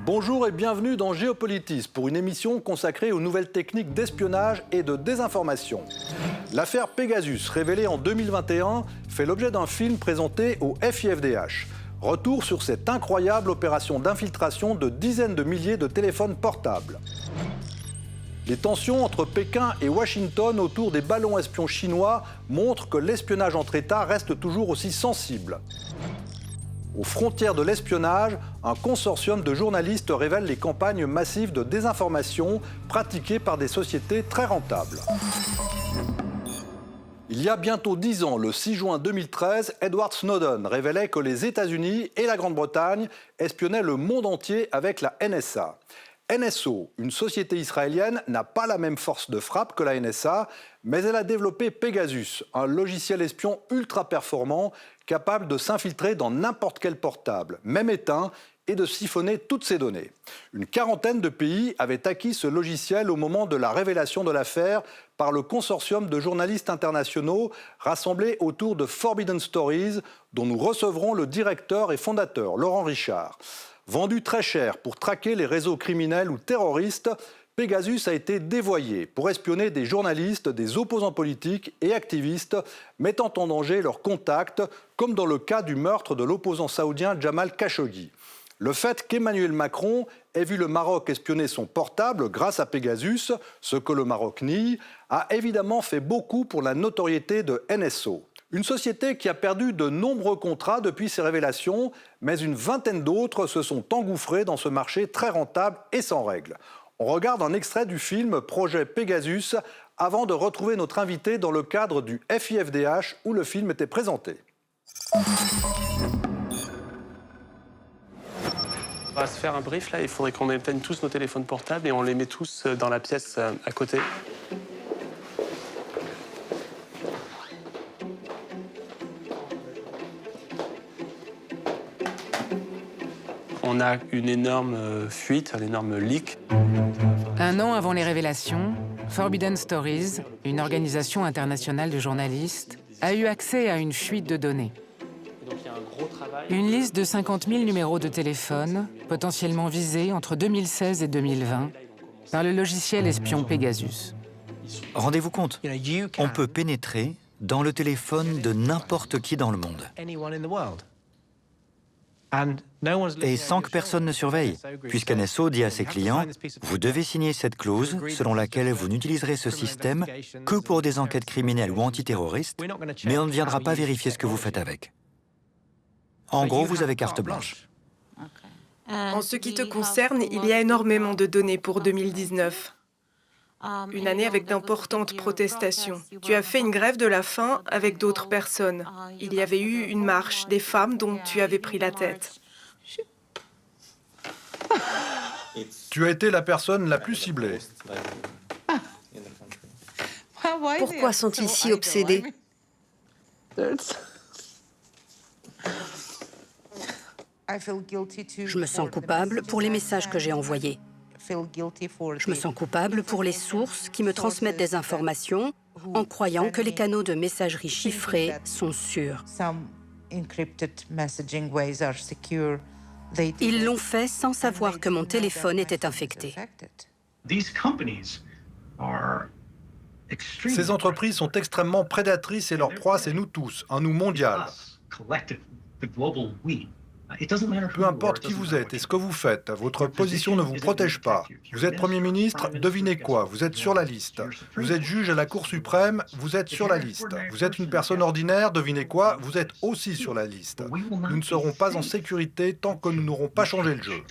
Bonjour et bienvenue dans Géopolitis pour une émission consacrée aux nouvelles techniques d'espionnage et de désinformation. L'affaire Pegasus, révélée en 2021, fait l'objet d'un film présenté au FIFDH. Retour sur cette incroyable opération d'infiltration de dizaines de milliers de téléphones portables. Les tensions entre Pékin et Washington autour des ballons espions chinois montrent que l'espionnage entre États reste toujours aussi sensible. Aux frontières de l'espionnage, un consortium de journalistes révèle les campagnes massives de désinformation pratiquées par des sociétés très rentables. Il y a bientôt 10 ans, le 6 juin 2013, Edward Snowden révélait que les États-Unis et la Grande-Bretagne espionnaient le monde entier avec la NSA. NSO, une société israélienne, n'a pas la même force de frappe que la NSA, mais elle a développé Pegasus, un logiciel espion ultra performant capable de s'infiltrer dans n'importe quel portable, même éteint, et de siphonner toutes ces données. Une quarantaine de pays avaient acquis ce logiciel au moment de la révélation de l'affaire par le consortium de journalistes internationaux rassemblés autour de Forbidden Stories, dont nous recevrons le directeur et fondateur, Laurent Richard. Vendu très cher pour traquer les réseaux criminels ou terroristes, Pegasus a été dévoyé pour espionner des journalistes, des opposants politiques et activistes, mettant en danger leurs contacts, comme dans le cas du meurtre de l'opposant saoudien Jamal Khashoggi. Le fait qu'Emmanuel Macron ait vu le Maroc espionner son portable grâce à Pegasus, ce que le Maroc nie, a évidemment fait beaucoup pour la notoriété de NSO. Une société qui a perdu de nombreux contrats depuis ces révélations, mais une vingtaine d'autres se sont engouffrés dans ce marché très rentable et sans règles. On regarde un extrait du film Projet Pegasus avant de retrouver notre invité dans le cadre du FIFDH où le film était présenté. On va se faire un brief là, il faudrait qu'on éteigne tous nos téléphones portables et on les met tous dans la pièce à côté. On a une énorme fuite, un énorme leak. Un an avant les révélations, Forbidden Stories, une organisation internationale de journalistes, a eu accès à une fuite de données. Donc, il y a un gros travail. Une liste de 50 000 numéros de téléphone, potentiellement visés entre 2016 et 2020, par le logiciel espion Pegasus. Rendez-vous compte, on peut pénétrer dans le téléphone de n'importe qui dans le monde. Et sans que personne ne surveille, puisqu'NSO dit à ses clients « Vous devez signer cette clause selon laquelle vous n'utiliserez ce système que pour des enquêtes criminelles ou antiterroristes, mais on ne viendra pas vérifier ce que vous faites avec. » En gros, vous avez carte blanche. En ce qui te concerne, il y a énormément de données pour 2019. Une année avec d'importantes protestations. Tu as fait une grève de la faim avec d'autres personnes. Il y avait eu une marche des femmes dont tu avais pris la tête. Tu as été la personne la plus ciblée. Pourquoi sont-ils si obsédés? Je me sens coupable pour les messages que j'ai envoyés. Je me sens coupable pour les sources qui me transmettent des informations en croyant que les canaux de messagerie chiffrés sont sûrs. Ils l'ont fait sans savoir que mon téléphone était infecté. Ces entreprises sont extrêmement prédatrices et leur proie, c'est nous tous, un nous mondial. Peu importe qui vous êtes et ce que vous faites, votre position ne vous protège pas. Vous êtes Premier ministre, devinez quoi, vous êtes sur la liste. Vous êtes juge à la Cour suprême, vous êtes sur la liste. Vous êtes une personne ordinaire, devinez quoi, vous êtes aussi sur la liste. Nous ne serons pas en sécurité tant que nous n'aurons pas changé le jeu.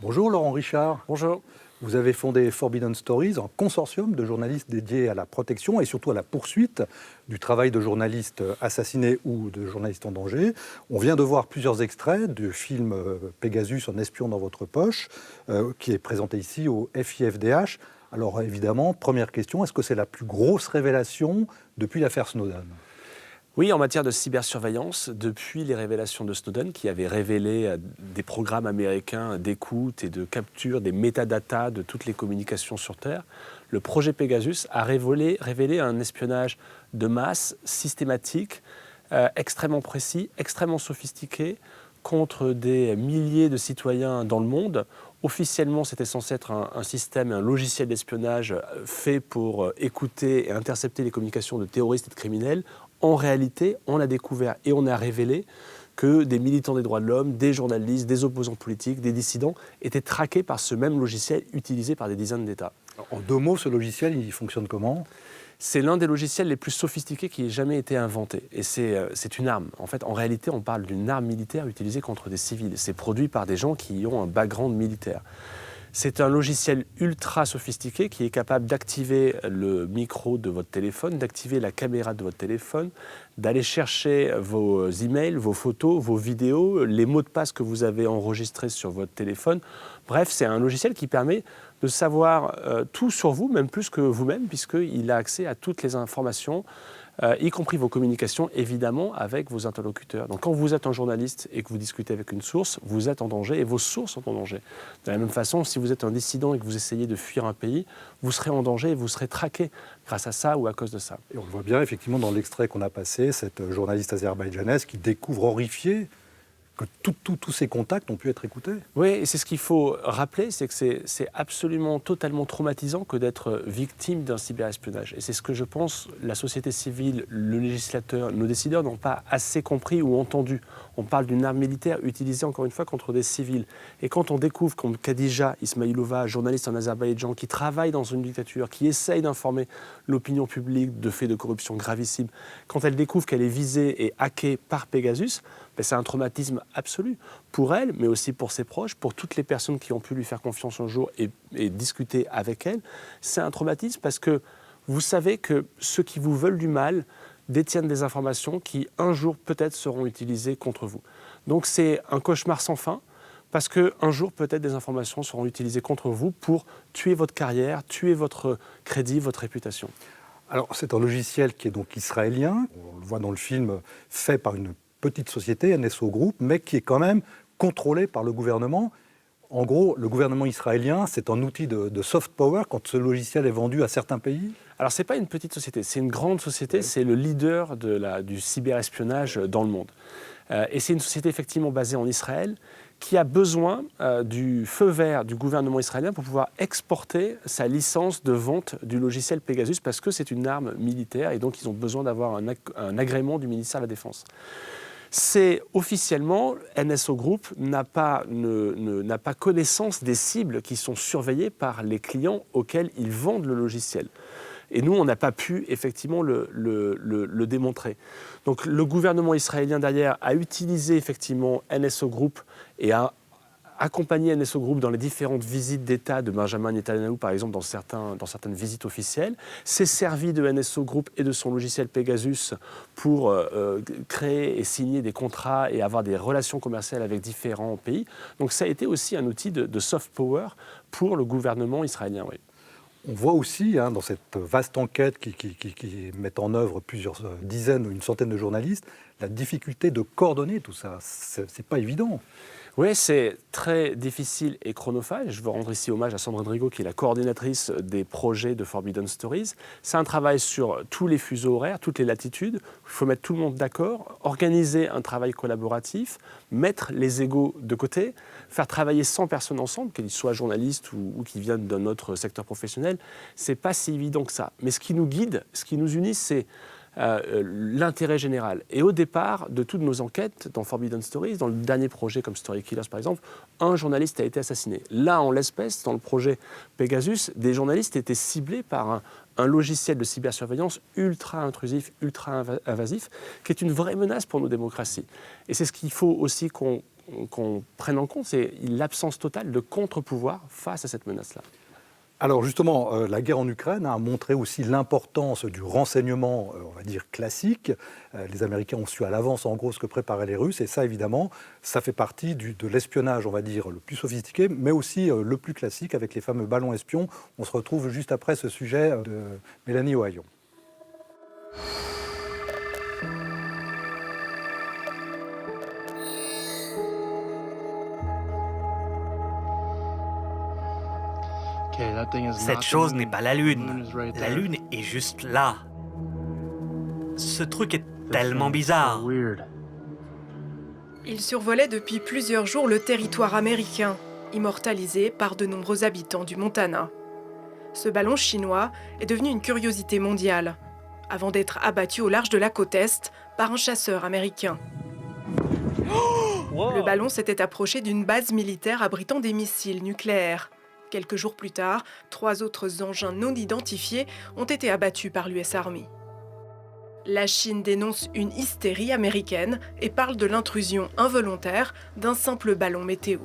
Bonjour Laurent Richard. Bonjour. Vous avez fondé Forbidden Stories, un consortium de journalistes dédiés à la protection et surtout à la poursuite du travail de journalistes assassinés ou de journalistes en danger. On vient de voir plusieurs extraits du film Pegasus, un espion dans votre poche, qui est présenté ici au FIFDH. Alors évidemment, première question, est-ce que c'est la plus grosse révélation depuis l'affaire Snowden ? Oui, en matière de cybersurveillance, depuis les révélations de Snowden, qui avait révélé des programmes américains d'écoute et de capture des métadatas de toutes les communications sur Terre, le projet Pegasus a révélé un espionnage de masse, systématique, extrêmement précis, extrêmement sophistiqué, contre des milliers de citoyens dans le monde. Officiellement, c'était censé être un système, un logiciel d'espionnage fait pour écouter et intercepter les communications de terroristes et de criminels. En réalité, on a découvert et on a révélé que des militants des droits de l'homme, des journalistes, des opposants politiques, des dissidents étaient traqués par ce même logiciel utilisé par des dizaines d'États. En 2 mots, ce logiciel, il fonctionne comment ? C'est l'un des logiciels les plus sophistiqués qui ait jamais été inventé. Et c'est une arme. En fait, en réalité, on parle d'une arme militaire utilisée contre des civils. C'est produit par des gens qui ont un background militaire. C'est un logiciel ultra sophistiqué qui est capable d'activer le micro de votre téléphone, d'activer la caméra de votre téléphone, d'aller chercher vos emails, vos photos, vos vidéos, les mots de passe que vous avez enregistrés sur votre téléphone. Bref, c'est un logiciel qui permet de savoir tout sur vous, même plus que vous-même, puisqu'il a accès à toutes les informations, y compris vos communications, évidemment, avec vos interlocuteurs. Donc quand vous êtes un journaliste et que vous discutez avec une source, vous êtes en danger et vos sources sont en danger. De la même façon, si vous êtes un dissident et que vous essayez de fuir un pays, vous serez en danger et vous serez traqué grâce à ça ou à cause de ça. Et on le voit bien, effectivement, dans l'extrait qu'on a passé, cette journaliste azerbaïdjanaise qui découvre horrifiée que tous ces contacts ont pu être écoutés. Oui, et c'est ce qu'il faut rappeler, c'est que c'est absolument totalement traumatisant que d'être victime d'un cyberespionnage. Et c'est ce que je pense la société civile, le législateur, nos décideurs n'ont pas assez compris ou entendu. On parle d'une arme militaire utilisée encore une fois contre des civils. Et quand on découvre comme Khadija Ismailova, journaliste en Azerbaïdjan, qui travaille dans une dictature, qui essaye d'informer l'opinion publique de faits de corruption gravissimes, quand elle découvre qu'elle est visée et hackée par Pegasus, c'est un traumatisme absolu pour elle, mais aussi pour ses proches, pour toutes les personnes qui ont pu lui faire confiance un jour et discuter avec elle. C'est un traumatisme parce que vous savez que ceux qui vous veulent du mal détiennent des informations qui, un jour, peut-être seront utilisées contre vous. Donc c'est un cauchemar sans fin, parce qu'un jour, peut-être, des informations seront utilisées contre vous pour tuer votre carrière, tuer votre crédit, votre réputation. Alors, c'est un logiciel qui est donc israélien, on le voit dans le film, fait par une petite société, NSO Group, mais qui est quand même contrôlée par le gouvernement. En gros, le gouvernement israélien, c'est un outil de soft power quand ce logiciel est vendu à certains pays. Alors, ce n'est pas une petite société, c'est une grande société, c'est le leader du cyberespionnage dans le monde. Et c'est une société effectivement basée en Israël qui a besoin du feu vert du gouvernement israélien pour pouvoir exporter sa licence de vente du logiciel Pegasus parce que c'est une arme militaire et donc ils ont besoin d'avoir un agrément du ministère de la Défense. C'est officiellement, NSO Group n'a pas connaissance des cibles qui sont surveillées par les clients auxquels ils vendent le logiciel. Et nous, on n'a pas pu effectivement le démontrer. Donc le gouvernement israélien derrière a utilisé effectivement NSO Group et a accompagné NSO Group dans les différentes visites d'État de Benjamin Netanyahou, par exemple, dans certaines visites officielles, s'est servi de NSO Group et de son logiciel Pegasus pour créer et signer des contrats et avoir des relations commerciales avec différents pays. Donc ça a été aussi un outil de soft power pour le gouvernement israélien, oui. On voit aussi, dans cette vaste enquête qui met en œuvre plusieurs dizaines ou une centaine de journalistes, la difficulté de coordonner tout ça. C'est pas évident. Oui, c'est très difficile et chronophage. Je veux rendre ici hommage à Sandrine Rigaud, qui est la coordinatrice des projets de Forbidden Stories. C'est un travail sur tous les fuseaux horaires, toutes les latitudes. Il faut mettre tout le monde d'accord, organiser un travail collaboratif, mettre les égos de côté, faire travailler 100 personnes ensemble, qu'elles soient journalistes ou qui viennent d'un autre secteur professionnel. C'est pas si évident que ça. Mais ce qui nous guide, ce qui nous unit, c'est l'intérêt général. Et au départ de toutes nos enquêtes, dans Forbidden Stories, dans le dernier projet comme Story Killers par exemple, un journaliste a été assassiné. Là, en l'espèce, dans le projet Pegasus, des journalistes étaient ciblés par un logiciel de cybersurveillance ultra intrusif, ultra invasif, qui est une vraie menace pour nos démocraties. Et c'est ce qu'il faut aussi qu'on prenne en compte, c'est l'absence totale de contre-pouvoir face à cette menace-là. Alors justement, la guerre en Ukraine a montré aussi l'importance du renseignement, on va dire, classique. Les Américains ont su à l'avance, en gros, ce que préparaient les Russes. Et ça, évidemment, ça fait partie de l'espionnage, on va dire, le plus sophistiqué, mais aussi le plus classique, avec les fameux ballons espions. On se retrouve juste après ce sujet de Mélanie Ohayon. Cette chose n'est pas la Lune. La Lune est juste là. Ce truc est tellement bizarre. Il survolait depuis plusieurs jours le territoire américain, immortalisé par de nombreux habitants du Montana. Ce ballon chinois est devenu une curiosité mondiale, avant d'être abattu au large de la côte Est par un chasseur américain. Le ballon s'était approché d'une base militaire abritant des missiles nucléaires. Quelques jours plus tard, 3 autres engins non identifiés ont été abattus par l'US Army. La Chine dénonce une hystérie américaine et parle de l'intrusion involontaire d'un simple ballon météo.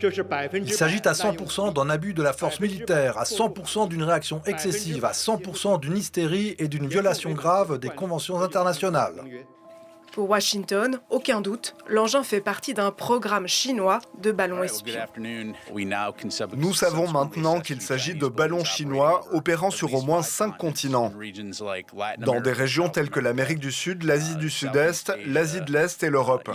Il s'agit à 100% d'un abus de la force militaire, à 100% d'une réaction excessive, à 100% d'une hystérie et d'une violation grave des conventions internationales. Pour Washington, aucun doute, l'engin fait partie d'un programme chinois de ballons espions. Nous savons maintenant qu'il s'agit de ballons chinois opérant sur au moins 5 continents, dans des régions telles que l'Amérique du Sud, l'Asie du Sud-Est, l'Asie de l'Est et l'Europe.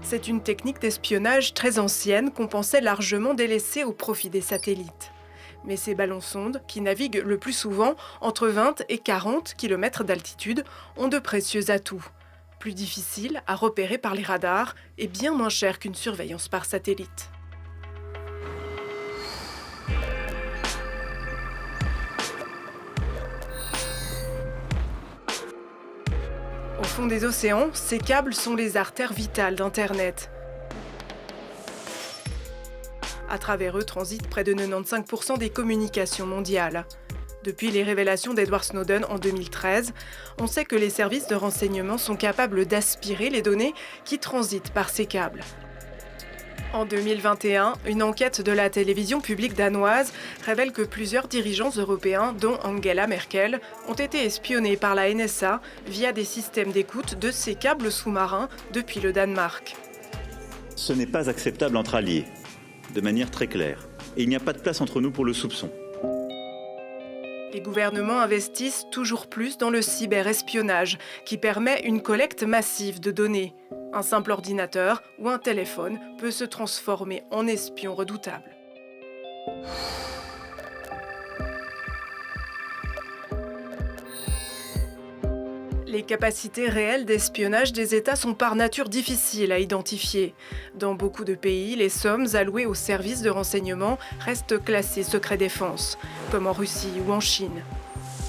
C'est une technique d'espionnage très ancienne qu'on pensait largement délaissée au profit des satellites. Mais ces ballons-sondes, qui naviguent le plus souvent entre 20 et 40 km d'altitude, ont de précieux atouts. Plus difficiles à repérer par les radars et bien moins chers qu'une surveillance par satellite. Au fond des océans, ces câbles sont les artères vitales d'Internet. À travers eux transitent près de 95% des communications mondiales. Depuis les révélations d'Edward Snowden en 2013, on sait que les services de renseignement sont capables d'aspirer les données qui transitent par ces câbles. En 2021, une enquête de la télévision publique danoise révèle que plusieurs dirigeants européens, dont Angela Merkel, ont été espionnés par la NSA via des systèmes d'écoute de ces câbles sous-marins depuis le Danemark. Ce n'est pas acceptable entre alliés, de manière très claire. Et il n'y a pas de place entre nous pour le soupçon. Les gouvernements investissent toujours plus dans le cyberespionnage, qui permet une collecte massive de données. Un simple ordinateur ou un téléphone peut se transformer en espion redoutable. Les capacités réelles d'espionnage des États sont par nature difficiles à identifier. Dans beaucoup de pays, les sommes allouées aux services de renseignement restent classées secret défense, comme en Russie ou en Chine.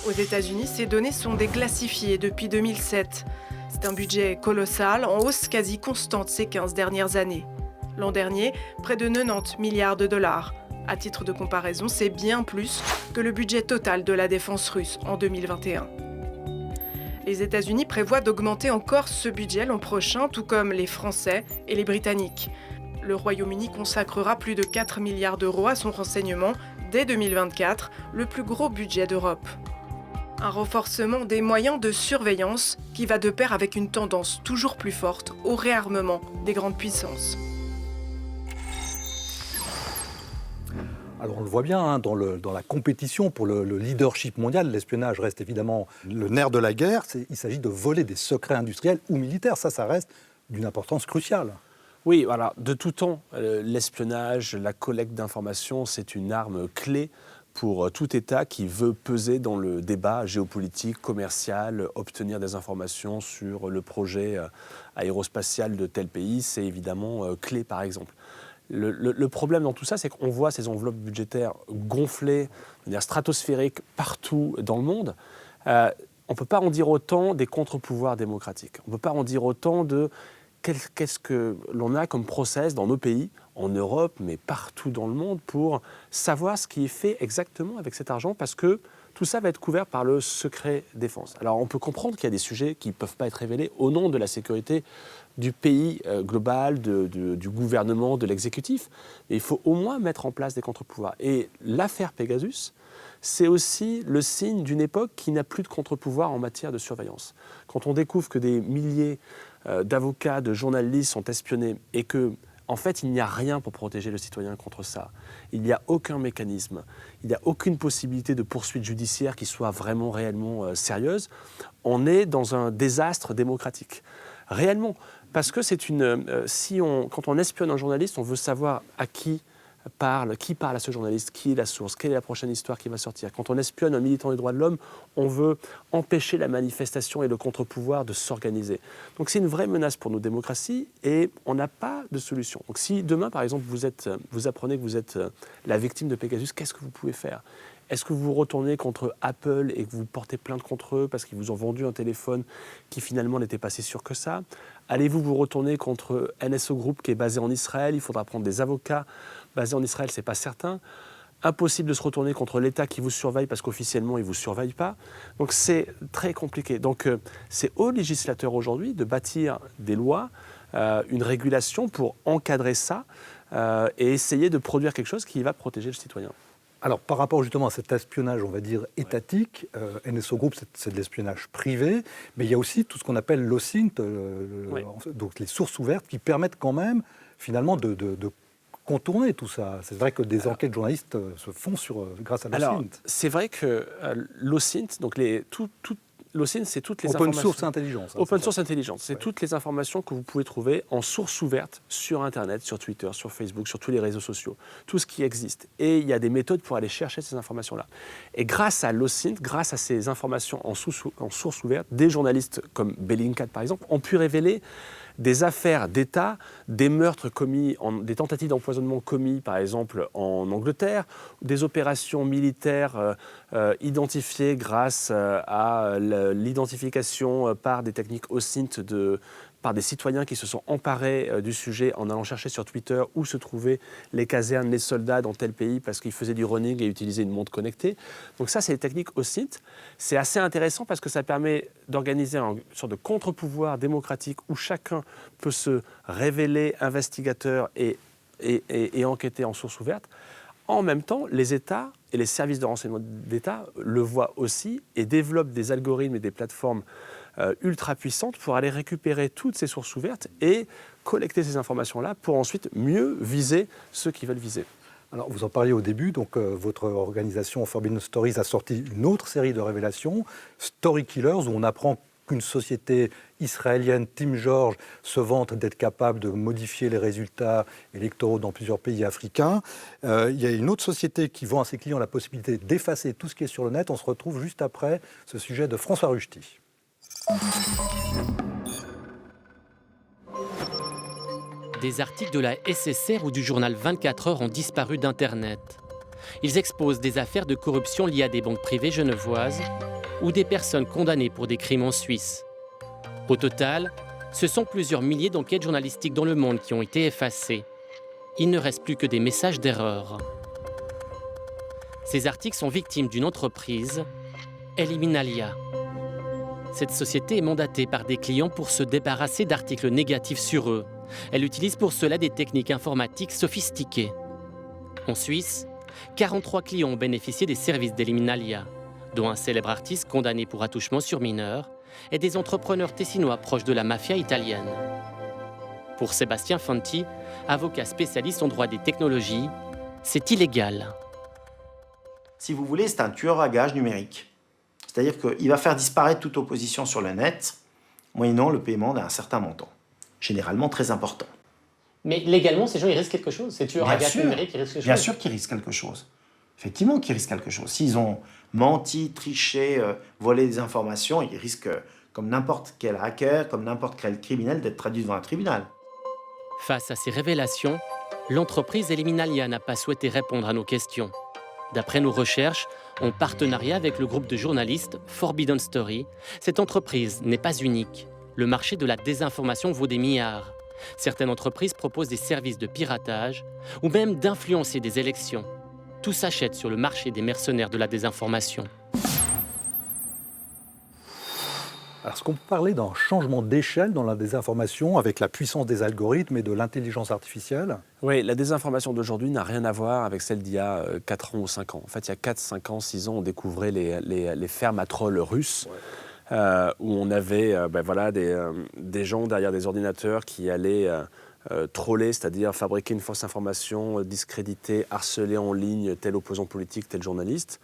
Aux États-Unis, ces données sont déclassifiées depuis 2007. C'est un budget colossal, en hausse quasi constante ces 15 dernières années. L'an dernier, près de 90 milliards de dollars. À titre de comparaison, c'est bien plus que le budget total de la défense russe en 2021. Les États-Unis prévoient d'augmenter encore ce budget l'an prochain, tout comme les Français et les Britanniques. Le Royaume-Uni consacrera plus de 4 milliards d'euros à son renseignement dès 2024, le plus gros budget d'Europe. Un renforcement des moyens de surveillance qui va de pair avec une tendance toujours plus forte au réarmement des grandes puissances. Alors on le voit bien, hein, dans la compétition pour le leadership mondial, l'espionnage reste évidemment le nerf de la guerre. Il s'agit de voler des secrets industriels ou militaires. Ça reste d'une importance cruciale. Oui, voilà. De tout temps, l'espionnage, la collecte d'informations, c'est une arme clé pour tout État qui veut peser dans le débat géopolitique, commercial, obtenir des informations sur le projet aérospatial de tel pays. C'est évidemment clé, par exemple. Le problème dans tout ça, c'est qu'on voit ces enveloppes budgétaires gonflées de manière stratosphérique partout dans le monde. On ne peut pas en dire autant des contre-pouvoirs démocratiques. On ne peut pas en dire autant de qu'est-ce que l'on a comme process dans nos pays, en Europe, mais partout dans le monde, pour savoir ce qui est fait exactement avec cet argent, parce que tout ça va être couvert par le secret défense. Alors on peut comprendre qu'il y a des sujets qui ne peuvent pas être révélés au nom de la sécurité du pays global, du gouvernement, de l'exécutif. Mais il faut au moins mettre en place des contre-pouvoirs. Et l'affaire Pegasus, c'est aussi le signe d'une époque qui n'a plus de contre-pouvoir en matière de surveillance. Quand on découvre que des milliers d'avocats, de journalistes sont espionnés et que, en fait, il n'y a rien pour protéger le citoyen contre ça. Il n'y a aucun mécanisme, il n'y a aucune possibilité de poursuite judiciaire qui soit vraiment, réellement sérieuse. On est dans un désastre démocratique. Réellement. Parce que c'est quand on espionne un journaliste, on veut savoir à qui qui parle à ce journaliste, qui est la source, quelle est la prochaine histoire qui va sortir. Quand on espionne un militant des droits de l'homme, on veut empêcher la manifestation et le contre-pouvoir de s'organiser. Donc c'est une vraie menace pour nos démocraties et on n'a pas de solution. Donc si demain, par exemple, vous apprenez que vous êtes la victime de Pegasus, qu'est-ce que vous pouvez faire ? Est-ce que vous vous retournez contre Apple et que vous portez plainte contre eux parce qu'ils vous ont vendu un téléphone qui finalement n'était pas si sûr que ça ? Allez-vous vous retourner contre NSO Group qui est basé en Israël ? Il faudra prendre des avocats basés en Israël, ce n'est pas certain. Impossible de se retourner contre l'État qui vous surveille parce qu'officiellement, il ne vous surveille pas. Donc c'est très compliqué. Donc c'est aux législateurs aujourd'hui de bâtir des lois, une régulation pour encadrer ça et essayer de produire quelque chose qui va protéger le citoyen. Alors, par rapport justement à cet espionnage, on va dire, étatique, NSO Group, c'est de l'espionnage privé, mais il y a aussi tout ce qu'on appelle l'OSINT, donc les sources ouvertes, qui permettent quand même, finalement, de contourner tout ça. C'est vrai que des enquêtes journalistes se font grâce à l'OSINT. Alors, c'est vrai que l'OSINT, donc l'OSINT, c'est toutes les Open informations... Source Intelligence. Open Source Intelligence, c'est toutes les informations que vous pouvez trouver en source ouverte sur Internet, sur Twitter, sur Facebook, sur tous les réseaux sociaux, tout ce qui existe. Et il y a des méthodes pour aller chercher ces informations-là. Et grâce à l'OSINT, grâce à ces informations en source ouverte, des journalistes comme Bellingcat, par exemple, ont pu révéler des affaires d'État, des meurtres commis, des tentatives d'empoisonnement commis, par exemple, en Angleterre, des opérations militaires identifiées grâce à l'identification par des techniques OSINT par des citoyens qui se sont emparés du sujet en allant chercher sur Twitter où se trouvaient les casernes, les soldats dans tel pays parce qu'ils faisaient du running et utilisaient une montre connectée. Donc ça, c'est les techniques OSINT. C'est assez intéressant parce que ça permet d'organiser une sorte de contre-pouvoir démocratique où chacun peut se révéler investigateur et enquêter en source ouverte. En même temps, les États et les services de renseignement d'État le voient aussi et développent des algorithmes et des plateformes ultra puissantes pour aller récupérer toutes ces sources ouvertes et collecter ces informations-là pour ensuite mieux viser ceux qui veulent viser. Alors, vous en parliez au début, donc votre organisation Forbidden Stories a sorti une autre série de révélations, Story Killers, où on apprend qu'une société israélienne, Team George, se vante d'être capable de modifier les résultats électoraux dans plusieurs pays africains. Il y a une autre société qui vend à ses clients la possibilité d'effacer tout ce qui est sur le net. On se retrouve juste après ce sujet de François Ruchti. Des articles de la SSR ou du journal 24 heures ont disparu d'Internet. Ils exposent des affaires de corruption liées à des banques privées genevoises ou des personnes condamnées pour des crimes en Suisse. Au total, ce sont plusieurs milliers d'enquêtes journalistiques dans le monde qui ont été effacées. Il ne reste plus que des messages d'erreur. Ces articles sont victimes d'une entreprise, Eliminalia. Cette société est mandatée par des clients pour se débarrasser d'articles négatifs sur eux. Elle utilise pour cela des techniques informatiques sophistiquées. En Suisse, 43 clients ont bénéficié des services d'Eliminalia, dont un célèbre artiste condamné pour attouchement sur mineurs et des entrepreneurs tessinois proches de la mafia italienne. Pour Sébastien Fanti, avocat spécialiste en droit des technologies, c'est illégal. Si vous voulez, c'est un tueur à gages numérique. C'est-à-dire qu'il va faire disparaître toute opposition sur le net, moyennant le paiement d'un certain montant, généralement très important. Mais légalement, ces gens, ils risquent quelque chose. Ces tueurs à gages numériques, ils risquent quelque chose. Bien sûr qu'ils risquent quelque chose. Effectivement qu'ils risquent quelque chose. S'ils ont menti, triché, volé des informations, ils risquent, comme n'importe quel hacker, comme n'importe quel criminel, d'être traduits devant un tribunal. Face à ces révélations, l'entreprise Eliminalia n'a pas souhaité répondre à nos questions. D'après nos recherches, en partenariat avec le groupe de journalistes Forbidden Story, cette entreprise n'est pas unique. Le marché de la désinformation vaut des milliards. Certaines entreprises proposent des services de piratage ou même d'influencer des élections. Tout s'achète sur le marché des mercenaires de la désinformation. Alors, est-ce qu'on peut parler d'un changement d'échelle dans la désinformation avec la puissance des algorithmes et de l'intelligence artificielle ? Oui, la désinformation d'aujourd'hui n'a rien à voir avec celle d'il y a 4 ans ou 5 ans. En fait, il y a 4, 5 ans, 6 ans, on découvrait les fermes à trolls russes, où on avait des gens derrière des ordinateurs qui allaient troller, c'est-à-dire fabriquer une fausse information, discréditer, harceler en ligne tel opposant politique, tel journaliste.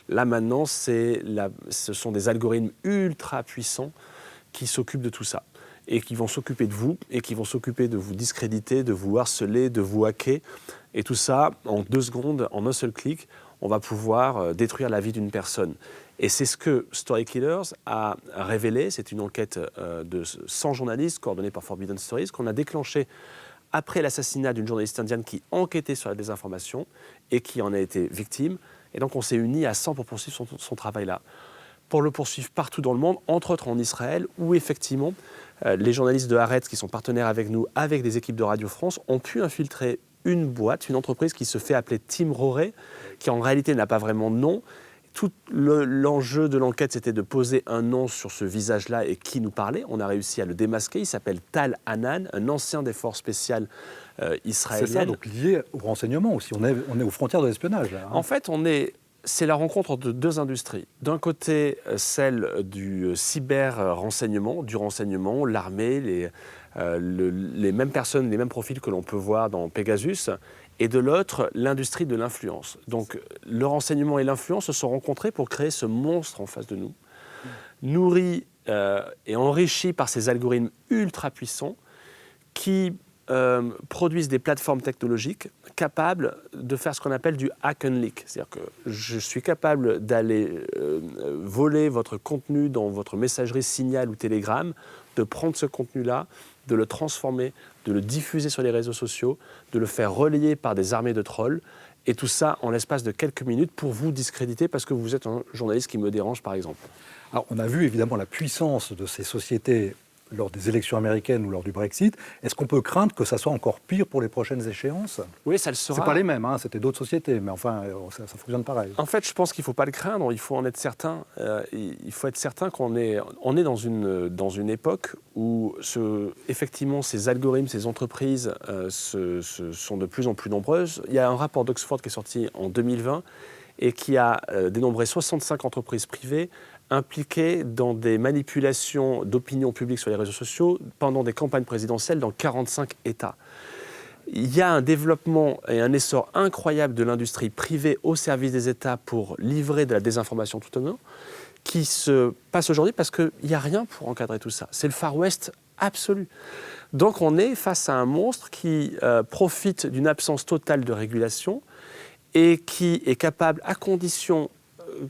Là, maintenant, ce sont des algorithmes ultra puissants qui s'occupent de tout ça et qui vont s'occuper de vous et qui vont s'occuper de vous discréditer, de vous harceler, de vous hacker Et tout ça, en 2 secondes, en un seul clic, on va pouvoir détruire la vie d'une personne. Et c'est ce que Story Killers a révélé. C'est une enquête de 100 journalistes coordonnée par Forbidden Stories qu'on a déclenchée après l'assassinat d'une journaliste indienne qui enquêtait sur la désinformation et qui en a été victime. Et donc on s'est unis à 100 pour poursuivre son travail-là. Pour le poursuivre partout dans le monde, entre autres en Israël, où effectivement les journalistes de Haaretz, qui sont partenaires avec nous, avec des équipes de Radio France, ont pu infiltrer une boîte, une entreprise qui se fait appeler Team Roré, qui en réalité n'a pas vraiment de nom. Tout l'enjeu de l'enquête, c'était de poser un nom sur ce visage-là et qui nous parlait. On a réussi à le démasquer. Il s'appelle Tal Hanan, un ancien des forces spéciales israéliennes. C'est ça, donc lié au renseignement aussi. On est aux frontières de l'espionnage, là. En fait, c'est la rencontre de 2 industries. D'un côté, celle du cyber-renseignement, du renseignement, l'armée, les mêmes personnes, les mêmes profils que l'on peut voir dans Pegasus, et de l'autre, l'industrie de l'influence. Donc, le renseignement et l'influence se sont rencontrés pour créer ce monstre en face de nous, nourri et enrichi par ces algorithmes ultra puissants qui produisent des plateformes technologiques capables de faire ce qu'on appelle du hack and leak. C'est-à-dire que je suis capable d'aller voler votre contenu dans votre messagerie Signal ou Telegram, de prendre ce contenu-là, de le transformer, de le diffuser sur les réseaux sociaux, de le faire relayer par des armées de trolls, et tout ça en l'espace de quelques minutes pour vous discréditer parce que vous êtes un journaliste qui me dérange, par exemple. Alors, on a vu évidemment la puissance de ces sociétés lors des élections américaines ou lors du Brexit. Est-ce qu'on peut craindre que ça soit encore pire pour les prochaines échéances? Oui, ça le sera. C'est pas les mêmes, hein, c'était d'autres sociétés, mais enfin, ça fonctionne pareil. En fait, je pense qu'il ne faut pas le craindre, il faut en être certain. Il faut être certain qu'on est dans une époque où effectivement ces algorithmes, ces entreprises sont de plus en plus nombreuses. Il y a un rapport d'Oxford qui est sorti en 2020 et qui a dénombré 65 entreprises privées impliqués dans des manipulations d'opinion publique sur les réseaux sociaux pendant des campagnes présidentielles dans 45 États. Il y a un développement et un essor incroyable de l'industrie privée au service des États pour livrer de la désinformation tout au long, qui se passe aujourd'hui parce qu'il n'y a rien pour encadrer tout ça. C'est le Far West absolu. Donc on est face à un monstre qui profite d'une absence totale de régulation et qui est capable, à condition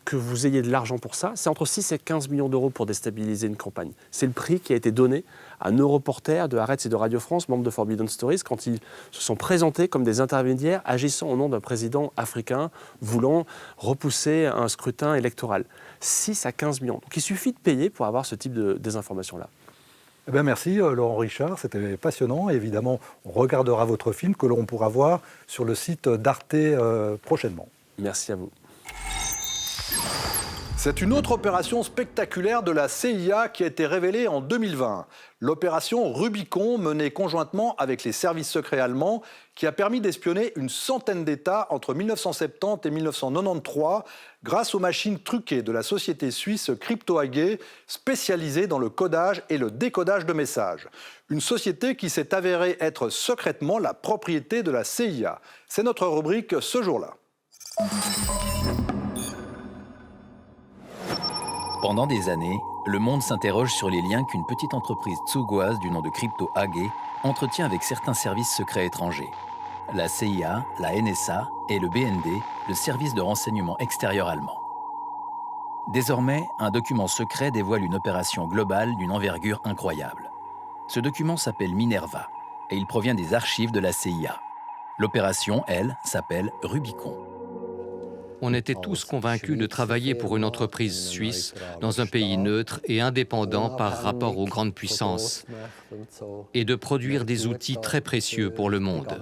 que vous ayez de l'argent pour ça, c'est entre 6 et 15 millions d'euros pour déstabiliser une campagne. C'est le prix qui a été donné à nos reporters de Haaretz et de Radio France, membres de Forbidden Stories, quand ils se sont présentés comme des intermédiaires agissant au nom d'un président africain voulant repousser un scrutin électoral. 6 à 15 millions. Donc il suffit de payer pour avoir ce type de désinformation-là. Eh bien, merci Laurent Richard, c'était passionnant. Et évidemment, on regardera votre film que l'on pourra voir sur le site d'Arte prochainement. Merci à vous. C'est une autre opération spectaculaire de la CIA qui a été révélée en 2020. L'opération Rubicon, menée conjointement avec les services secrets allemands, qui a permis d'espionner une centaine d'États entre 1970 et 1993 grâce aux machines truquées de la société suisse CryptoAG, spécialisée dans le codage et le décodage de messages. Une société qui s'est avérée être secrètement la propriété de la CIA. C'est notre rubrique ce jour-là. Pendant des années, le monde s'interroge sur les liens qu'une petite entreprise tsugoise du nom de CryptoAG entretient avec certains services secrets étrangers. La CIA, la NSA et le BND, le service de renseignement extérieur allemand. Désormais, un document secret dévoile une opération globale d'une envergure incroyable. Ce document s'appelle Minerva et il provient des archives de la CIA. L'opération, elle, s'appelle Rubicon. On était tous convaincus de travailler pour une entreprise suisse dans un pays neutre et indépendant par rapport aux grandes puissances et de produire des outils très précieux pour le monde.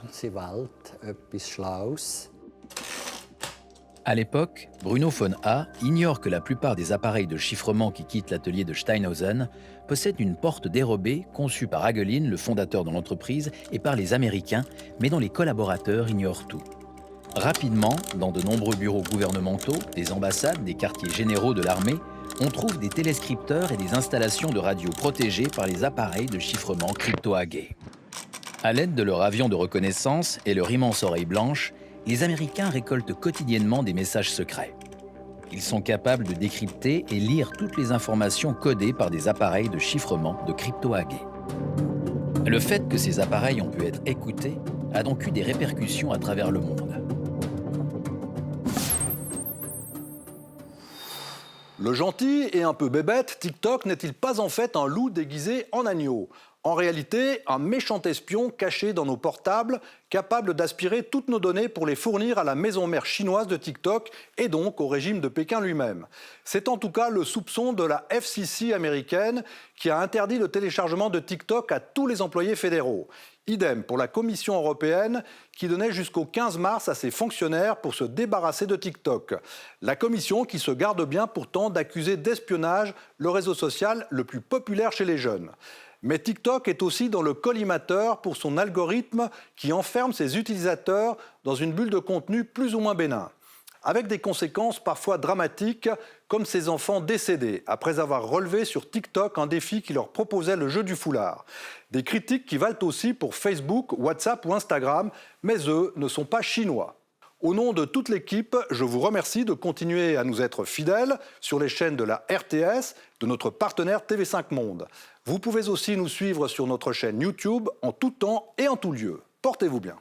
À l'époque, Bruno von A ignore que la plupart des appareils de chiffrement qui quittent l'atelier de Steinhausen possèdent une porte dérobée conçue par Hagelin, le fondateur de l'entreprise, et par les Américains, mais dont les collaborateurs ignorent tout. Rapidement, dans de nombreux bureaux gouvernementaux, des ambassades, des quartiers généraux de l'armée, on trouve des téléscripteurs et des installations de radio protégées par les appareils de chiffrement CryptoAG. À l'aide de leur avion de reconnaissance et leur immense oreille blanche, les Américains récoltent quotidiennement des messages secrets. Ils sont capables de décrypter et lire toutes les informations codées par des appareils de chiffrement de CryptoAG. Le fait que ces appareils ont pu être écoutés a donc eu des répercussions à travers le monde. Le gentil et un peu bébête, TikTok n'est-il pas en fait un loup déguisé en agneau ? En réalité, un méchant espion caché dans nos portables, capable d'aspirer toutes nos données pour les fournir à la maison mère chinoise de TikTok et donc au régime de Pékin lui-même. C'est en tout cas le soupçon de la FCC américaine qui a interdit le téléchargement de TikTok à tous les employés fédéraux. Idem pour la Commission européenne qui donnait jusqu'au 15 mars à ses fonctionnaires pour se débarrasser de TikTok. La Commission qui se garde bien pourtant d'accuser d'espionnage le réseau social le plus populaire chez les jeunes. Mais TikTok est aussi dans le collimateur pour son algorithme qui enferme ses utilisateurs dans une bulle de contenu plus ou moins bénin. Avec des conséquences parfois dramatiques, comme ces enfants décédés après avoir relevé sur TikTok un défi qui leur proposait le jeu du foulard. Des critiques qui valent aussi pour Facebook, WhatsApp ou Instagram, mais eux ne sont pas chinois. Au nom de toute l'équipe, je vous remercie de continuer à nous être fidèles sur les chaînes de la RTS, de notre partenaire TV5 Monde. Vous pouvez aussi nous suivre sur notre chaîne YouTube en tout temps et en tout lieu. Portez-vous bien.